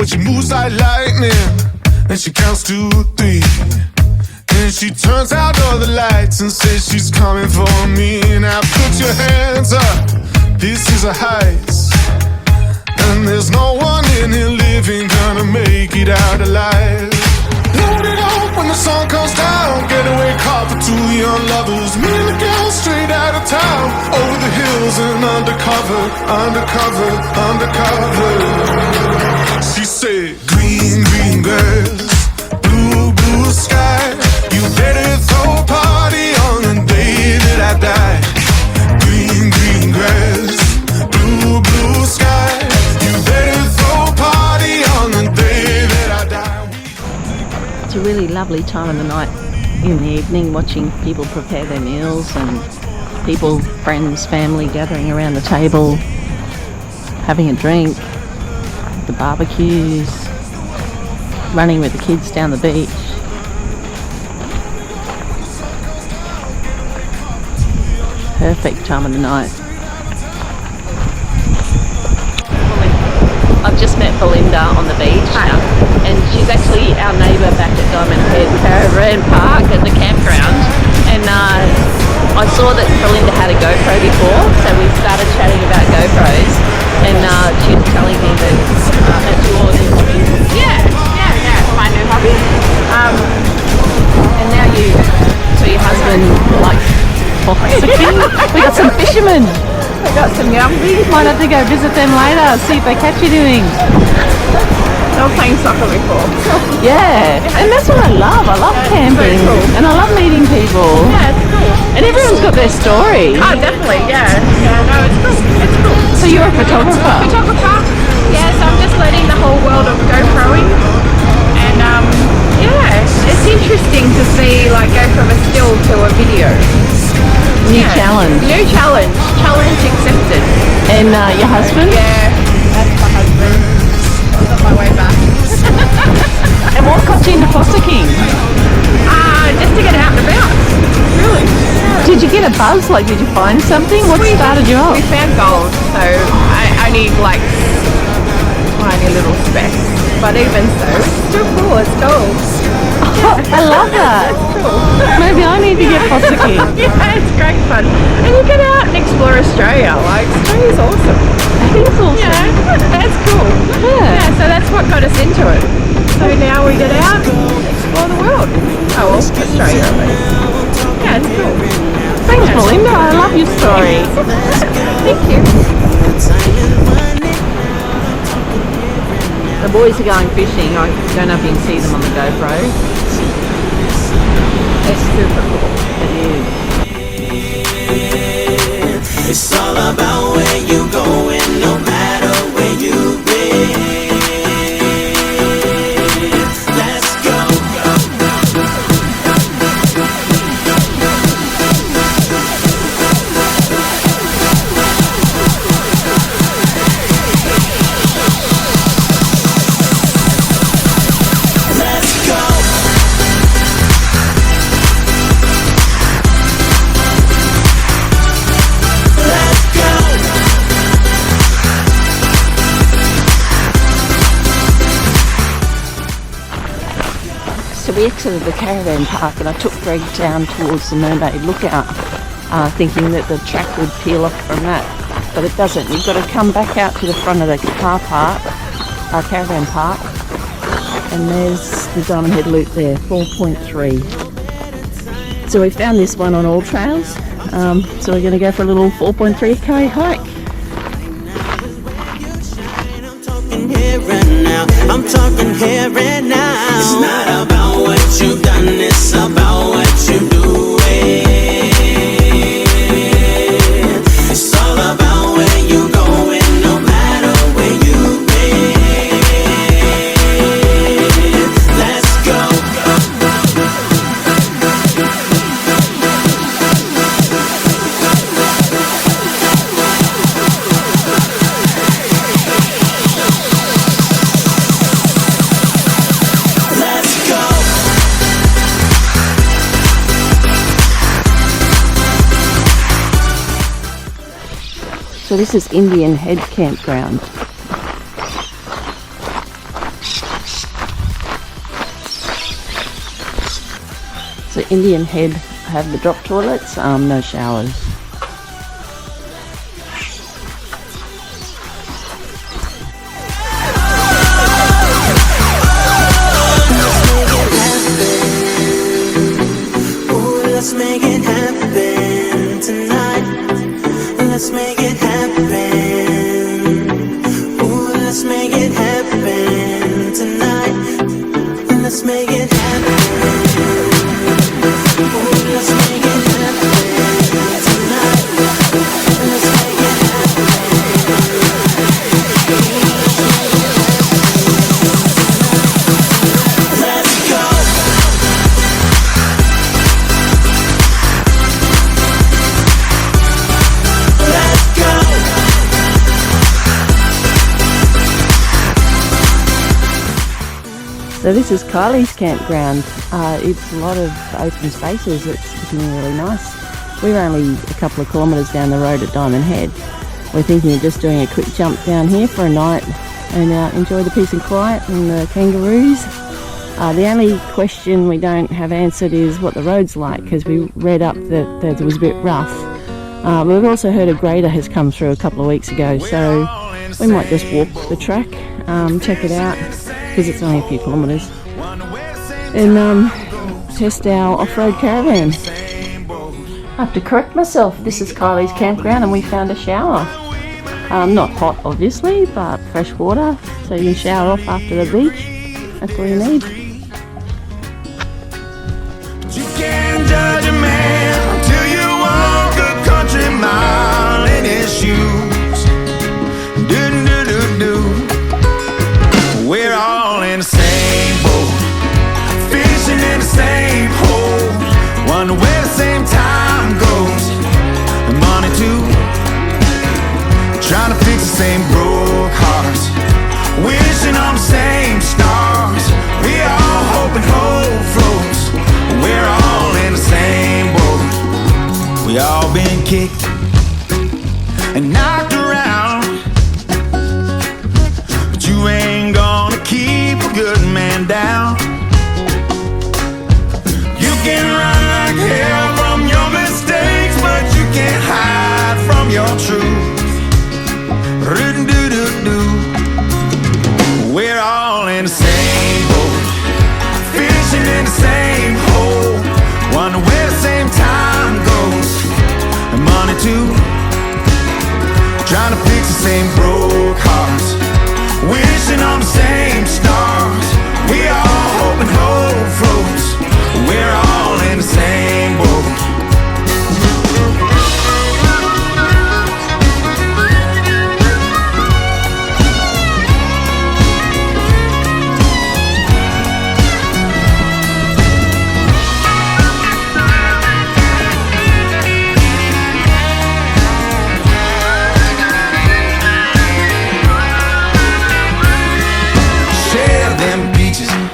but she moves like lightning. And she counts to 3. Then she turns out all the lights and says she's coming for me. Now put your hands up, this is a heist. And there's no one in here living gonna make it out alive. Load it up when the sun comes down. Getaway car for 2 young lovers. Me and the girl straight out of town. Over the hills and undercover, undercover, undercover. She said, green, green grass, blue, blue sky. You better throw a party on the day that I die. Green, green grass, blue, blue sky. You better throw a party on the day that I die. It's a really lovely time of the night in the evening, watching people prepare their meals and people, friends, family gathering around the table, having a drink, the barbecues, running with the kids down the beach. Perfect time of the night. I've just met Belinda on the beach. Hi. And she's actually our neighbour back at Diamond Head Caravan Park at the campground. And I saw that Belinda had a GoPro before, so we started chatting about GoPros. And she was telling me that that's your new hobby. Yeah, it's my new hobby. And now so your husband likes fox sticking. We got some fishermen. I got some yumbies. Might have to go visit them later, see if they catch you doing. They were playing soccer before. Yeah, and that's what I love. I love camping, so cool. and I love meeting people. Yeah, it's cool. And everyone's got their story. Oh, definitely, yeah. No, it's cool. It's cool. So you're a photographer. Photographer. Yeah, so I'm just learning the whole world of GoProing. And yeah, it's interesting to see like go from a still to a video. New challenge. New challenge. Challenge accepted. And your husband? Yeah, that's my husband. I was on my way back. And what got you into fossicking? Just to get out and about. Really. Yeah. Did you get a buzz? Like, did you find something? What started you off? We found gold, so I need like tiny little specks. But even so, it's still cool. It's gold. Oh, I love that. It's cool. Maybe I need to get fossicking. Yeah, it's great fun. And you get out and explore Australia. Like, Australia's awesome. It is awesome. Yeah, that's cool. Yeah. So that's what got us into it. So now we get out and explore the world. Oh, well, Australia, but yeah, it's cool. Thanks, Belinda. I love your story. Thank you. The boys are going fishing. I don't know if you can see them on the GoPro. It's super cool. It is. It's all about where you going, no matter where you've been. Let's go. Let's go. So we exited the caravan park and I took Greg down towards the Mermaid Lookout, thinking that the track would peel off from that, but it doesn't. You've got to come back out to the front of the caravan park, and there's the Diamond Head Loop there, 4.3. So we found this one on All Trails, so we're going to go for a little 4.3k hike. I'm talking here and now. It's not about what you've done, it's about what you're doing. It's all about where you're going, no matter where you've been. Let's go. So this is Indian Head Campground. Indian Head have the drop toilets, no showers. Let's make it happen tonight. Let's make it happen. Ooh, let's make it happen tonight. Let's make it happen. Ooh, let's make it happen tonight. Let's make it happen. Let's go. So this is Kylie's campground. It's a lot of open spaces. It's looking really nice. We're only a couple of kilometres down the road at Diamond Head. We're thinking of just doing a quick jump down here for a night and enjoy the peace and quiet and the kangaroos. The only question we don't have answered is what the road's like, because we read up that it was a bit rough. We've also heard a grader has come through a couple of weeks ago, so we might just walk the track, check it out, because it's only a few kilometres, and test our off-road caravan. I have to correct myself, this is Kylie's campground and we found a shower. Not hot obviously, but fresh water, so you can shower off after the beach. That's all you need. You can't judge a man till you walk a country mile in his shoes. Do-do-do-do. We're all in the same boat, fishing in the same hole, wonder where the same time goes, and money too, trying to fix the same broke hearts, wishing on the same stars. We all hoping hope floats, we're all in the same boat. We all been kicked and knocked around, but you ain't gonna keep a good man down. You can run like hell from your mistakes, but you can't hide from your truth. Ru-do-do-do. We're all in the same boat, fishing in the same hole, wonder where the same time goes, and money too, trying to fix the same broke hearts, wishing on the same stars. We all hoping hope floats, we're all in the same boat.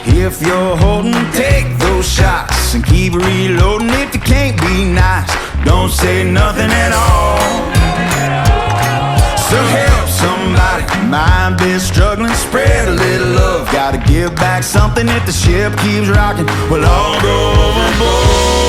If you're holding, take those shots and keep reloading. If you can't be nice, don't say nothing at all. So help somebody, mind been struggling, spread a little love. Gotta give back something if the ship keeps rocking. We'll all go overboard.